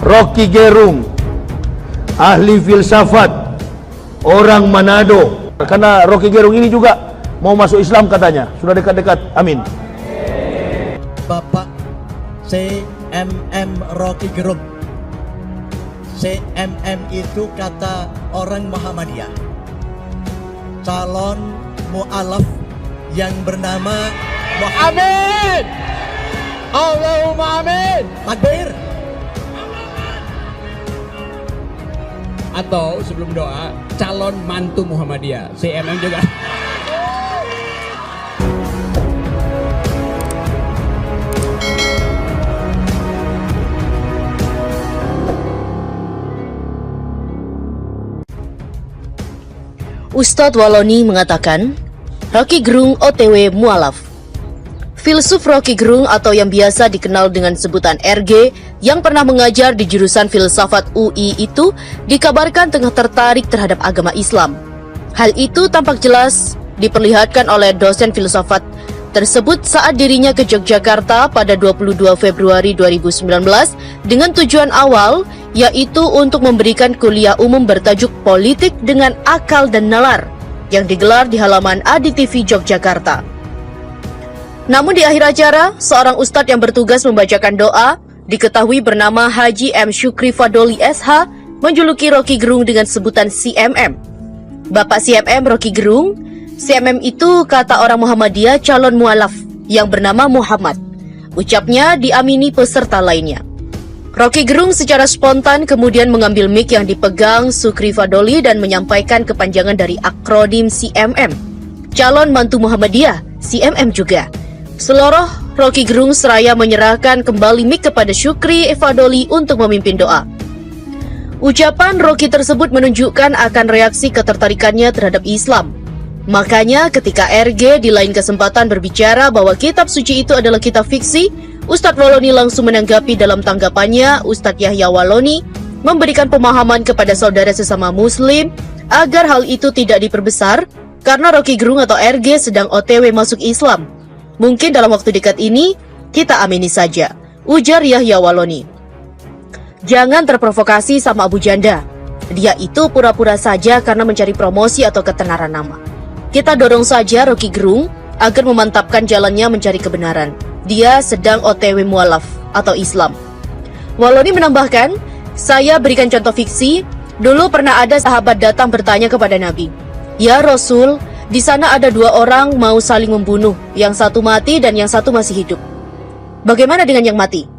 Rocky Gerung, ahli filsafat, orang Manado. Karena Rocky Gerung ini juga mau masuk Islam katanya, sudah dekat-dekat. Amin. Bapak CMM Rocky Gerung. CMM itu kata orang Muhammadiyah. Calon mu'alaf yang bernama Amin. Allahumma amin. Takbir. Atau sebelum doa, calon mantu Muhammadiyah, CMM juga. Ustadz Waloni mengatakan, Rocky Gerung OTW mualaf. Filsuf Rocky Gerung atau yang biasa dikenal dengan sebutan RG yang pernah mengajar di jurusan filsafat UI itu dikabarkan tengah tertarik terhadap agama Islam. Hal itu tampak jelas diperlihatkan oleh dosen filsafat tersebut saat dirinya ke Yogyakarta pada 22 Februari 2019 dengan tujuan awal yaitu untuk memberikan kuliah umum bertajuk Politik dengan Akal dan Nalar yang digelar di halaman ADTV Yogyakarta. Namun di akhir acara, seorang ustadz yang bertugas membacakan doa diketahui bernama Haji M. Syukri Fadoli SH menjuluki Rocky Gerung dengan sebutan CMM. Bapak CMM Rocky Gerung, CMM itu kata orang Muhammadiyah calon mualaf yang bernama Muhammad. Ucapnya diamini peserta lainnya. Rocky Gerung secara spontan kemudian mengambil mic yang dipegang Syukri Fadoli dan menyampaikan kepanjangan dari akronim CMM. Calon mantu Muhammadiyah, CMM juga. Seluruh Rocky Gerung seraya menyerahkan kembali mic kepada Syukri Fadoli untuk memimpin doa. Ucapan Rocky tersebut menunjukkan akan reaksi ketertarikannya terhadap Islam. Makanya ketika RG di lain kesempatan berbicara bahwa kitab suci itu adalah kitab fiksi, Ustadz Waloni langsung menanggapi. Dalam tanggapannya, Ustadz Yahya Waloni memberikan pemahaman kepada saudara sesama muslim agar hal itu tidak diperbesar karena Rocky Gerung atau RG sedang OTW masuk Islam. Mungkin dalam waktu dekat ini, kita amini saja, ujar Yahya Waloni. Jangan terprovokasi sama Abu Janda. Dia itu pura-pura saja karena mencari promosi atau ketenaran nama. Kita dorong saja Rocky Gerung agar memantapkan jalannya mencari kebenaran. Dia sedang OTW mualaf atau Islam. Waloni menambahkan, saya berikan contoh fiksi. Dulu pernah ada sahabat datang bertanya kepada Nabi, "Ya Rasul, di sana ada dua orang mau saling membunuh, yang satu mati dan yang satu masih hidup. Bagaimana dengan yang mati?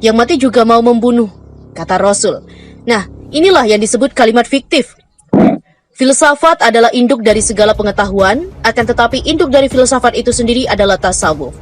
Yang mati juga mau membunuh," kata Rasul. Nah, inilah yang disebut kalimat fiktif. Filsafat adalah induk dari segala pengetahuan, akan tetapi induk dari filsafat itu sendiri adalah tasawuf.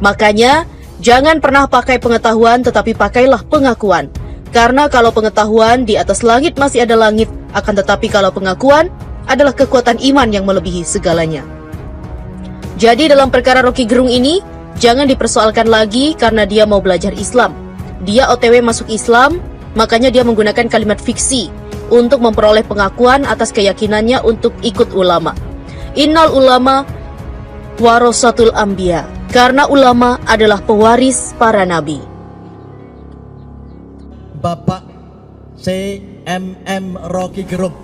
Makanya, jangan pernah pakai pengetahuan tetapi pakailah pengakuan. Karena kalau pengetahuan di atas langit masih ada langit, akan tetapi kalau pengakuan adalah kekuatan iman yang melebihi segalanya. Jadi dalam perkara Rocky Gerung ini, jangan dipersoalkan lagi karena dia mau belajar Islam. Dia OTW masuk Islam, makanya dia menggunakan kalimat fiksi untuk memperoleh pengakuan atas keyakinannya untuk ikut ulama. Innal ulama warasatul anbiya, karena ulama adalah pewaris para nabi. Bapak CMM Rocky Gerung.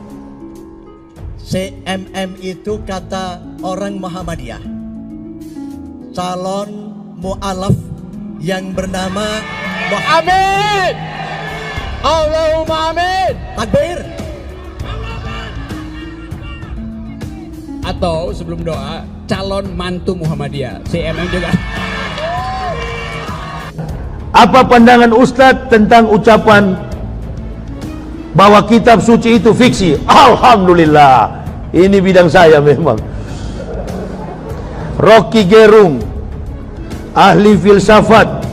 CMM itu kata orang Muhammadiyah. Calon mu'alaf yang bernama Amin. Allahumma amin. Takbir. Atau sebelum doa, calon mantu Muhammadiyah, CMM juga. Apa pandangan Ustadz tentang ucapan bahwa kitab suci itu fiksi? Alhamdulillah, ini bidang saya memang. Rocky Gerung, ahli filsafat,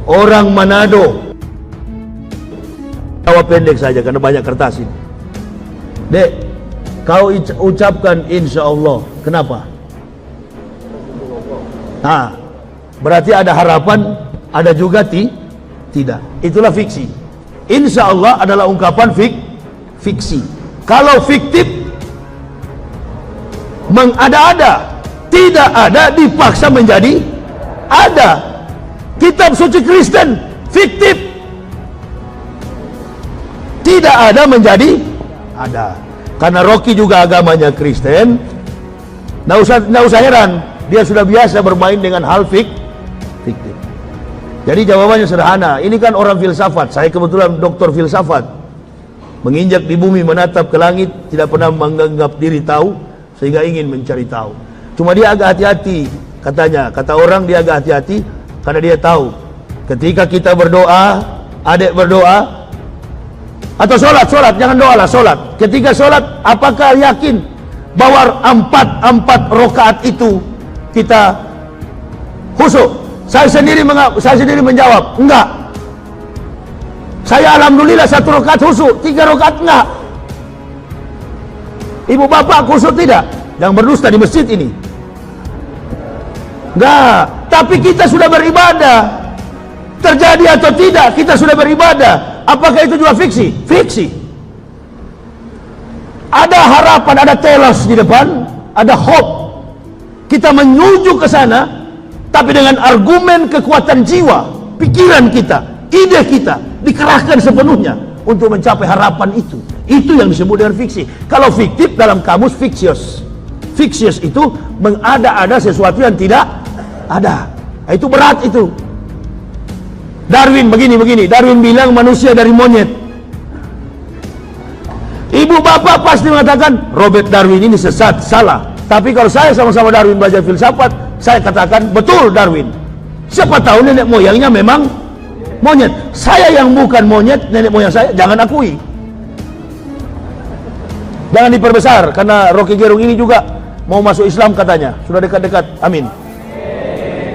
orang Manado. Jawab pendek saja karena banyak kertas ini. Dek, kau ucapkan insya Allah. Kenapa? Nah, berarti ada harapan, ada juga tidak. Itulah fiksi. Insya Allah adalah ungkapan fiksi. Kalau fiktif, mengada-ada, tidak ada dipaksa menjadi ada. Kitab suci Kristen fiktif. tidak ada menjadi ada. Karena Rocky juga agamanya Kristen, nggak usah heran, dia sudah biasa bermain dengan hal fiktif. Jadi jawabannya sederhana. Ini kan orang filsafat, saya kebetulan doktor filsafat, menginjak di bumi, menatap ke langit, tidak pernah menganggap diri tahu, sehingga ingin mencari tahu. Cuma dia agak hati-hati, kata orang dia agak hati-hati, karena dia tahu ketika kita berdoa, adik berdoa, atau sholat, jangan doa lah, sholat. Ketika sholat, apakah yakin bahwa empat rakaat itu kita khusyuk? Saya sendiri menjawab, enggak. Saya alhamdulillah 1 rakaat khusyuk, 3 rakaat enggak. Ibu bapak khusyuk tidak? Yang berdusta di masjid ini. Enggak, tapi kita sudah beribadah. Terjadi atau tidak, kita sudah beribadah. Apakah itu juga fiksi? Fiksi. Ada harapan, ada telos di depan, ada hope. Kita menuju ke sana, tapi dengan argumen kekuatan jiwa, pikiran kita, ide kita dikerahkan sepenuhnya untuk mencapai harapan itu. Itu yang disebut dengan fiksi. Kalau fiktif dalam kamus fiksius. Fiksius itu mengada-ada sesuatu yang tidak ada. Itu berat itu. Darwin begini. Darwin bilang manusia dari monyet. Ibu bapak pasti mengatakan Robert Darwin ini sesat, salah. Tapi kalau saya sama-sama Darwin belajar filsafat, saya katakan betul Darwin. Siapa tahu nenek moyangnya memang monyet. Saya yang bukan monyet, nenek moyang saya jangan akui. Jangan diperbesar, karena Rocky Gerung ini juga mau masuk Islam katanya, sudah dekat-dekat. Amin.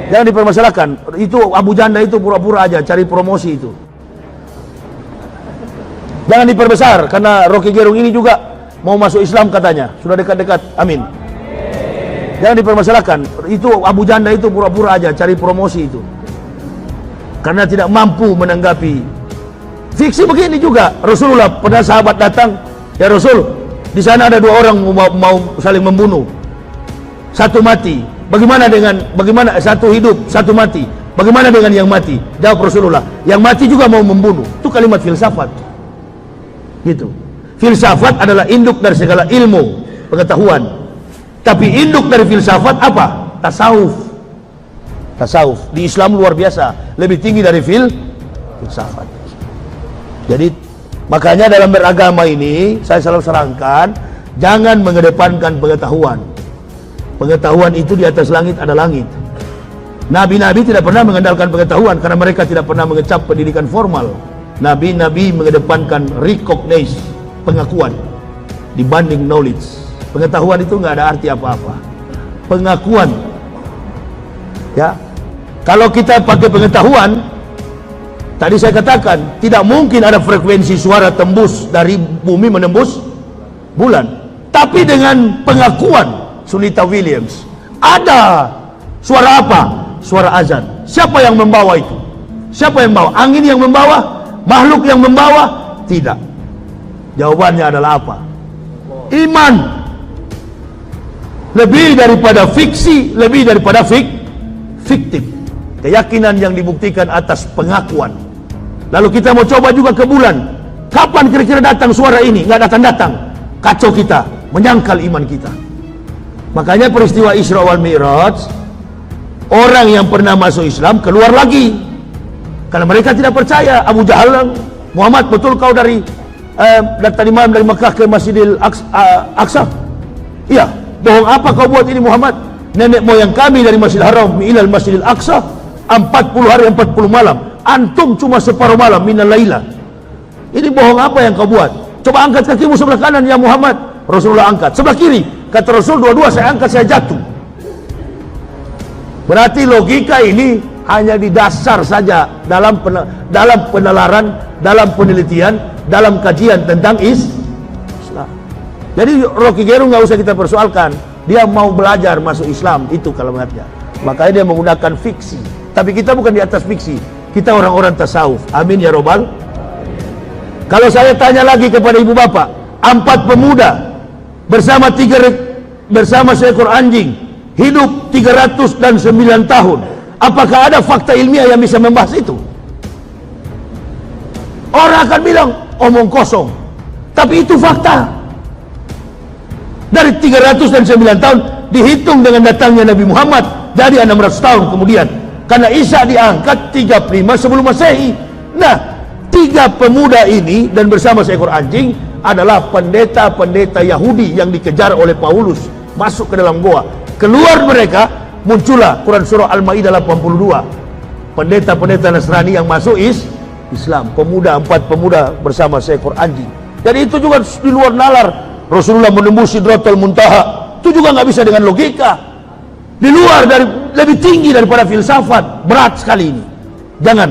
Jangan dipermasalahkan. Itu Abu Janda itu pura-pura aja cari promosi itu. Jangan diperbesar, karena Rocky Gerung ini juga mau masuk Islam katanya, sudah dekat-dekat. Amin. Jangan dipermasalahkan. Itu Abu Janda itu pura-pura aja cari promosi itu, karena tidak mampu menanggapi fiksi. Begini juga Rasulullah, pernah sahabat datang, ya Rasul, di sana ada 2 orang mau saling membunuh, satu mati. Bagaimana satu hidup, satu mati? Bagaimana dengan yang mati? Jawab Rasulullah, yang mati juga mau membunuh. Itu kalimat filsafat. Gitu. Filsafat adalah induk dari segala ilmu, pengetahuan. Tapi induk dari filsafat apa? Tasawuf. Tasawuf di Islam luar biasa, lebih tinggi dari filsafat. Jadi makanya dalam beragama ini saya selalu sarankan, jangan mengedepankan pengetahuan. Pengetahuan itu di atas langit ada langit. Nabi-nabi tidak pernah mengandalkan pengetahuan, karena mereka tidak pernah mengecap pendidikan formal. Nabi-nabi mengedepankan recognize, pengakuan dibanding knowledge. Pengetahuan itu nggak ada arti apa-apa. Pengakuan. Ya. Kalau kita pakai pengetahuan, tadi saya katakan tidak mungkin ada frekuensi suara tembus dari bumi menembus bulan. Tapi dengan pengakuan Sunita Williams, ada suara apa? Suara azan. Siapa yang membawa itu? Siapa yang membawa? Angin yang membawa? Makhluk yang membawa? Tidak. Jawabannya adalah apa? Iman. Lebih daripada fiksi, lebih daripada fiktif. Keyakinan yang dibuktikan atas pengakuan. Lalu kita mau coba juga ke bulan. Kapan kira-kira datang suara ini? Nggak datang-datang. Kacau kita, menyangkal iman kita. Makanya peristiwa Isra wal Mi'raj, orang yang pernah masuk Islam keluar lagi, karena mereka tidak percaya. Abu Jahal, Muhammad, betul kau dari tadi malam dari Mekah ke Masjidil Aqsa? Iya. Bohong apa kau buat ini Muhammad? Nenek moyang kami dari Masjidil Haram ilal Masjidil Aqsa 40 hari 40 malam. Antum cuma separuh malam minal laila. Ini bohong apa yang kau buat? Coba angkat kakimu sebelah kanan ya Muhammad. Rasulullah angkat sebelah kiri. Kata Rasul, dua-dua saya angkat, saya jatuh. Berarti logika ini hanya di dasar saja dalam penelaran, dalam penelitian, dalam kajian tentang Islam. Jadi Rocky Gerung nggak usah kita persoalkan. Dia mau belajar masuk Islam, itu kalimatnya. Makanya dia menggunakan fiksi. Tapi kita bukan di atas fiksi. Kita orang-orang tasawuf. Amin ya robbal. Kalau saya tanya lagi kepada ibu bapak, 4 pemuda bersama seekor anjing hidup 309 tahun. Apakah ada fakta ilmiah yang bisa membahas itu? Orang akan bilang omong kosong. Tapi itu fakta. Dari 309 tahun dihitung dengan datangnya Nabi Muhammad dari 600 tahun kemudian. Karena Isa diangkat 35 sebelum Masehi. Nah, 3 pemuda ini dan bersama seekor anjing adalah pendeta-pendeta Yahudi yang dikejar oleh Paulus masuk ke dalam goa. Keluar mereka, muncullah Quran surah Al-Maidah 82. Pendeta-pendeta Nasrani yang masuk Islam. 4 pemuda bersama seekor anjing. Jadi itu juga di luar nalar. Rasulullah menembus Sidratul Muntaha. Itu juga nggak bisa dengan logika. Di luar dari, lebih tinggi daripada filsafat. Berat sekali ini. Jangan.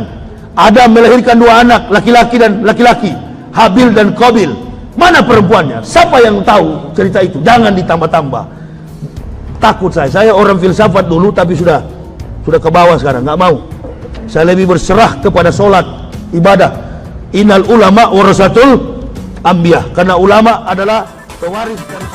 Adam melahirkan 2 anak, laki-laki dan laki-laki, Habil dan Qabil. Mana perempuannya? Siapa yang tahu cerita itu? Jangan ditambah-tambah. Takut saya orang filsafat dulu, tapi sudah ke bawah sekarang, nggak mau. Saya lebih berserah kepada solat, ibadah. Innal ulama warasatul ambiyah, karena ulama adalah pewaris dari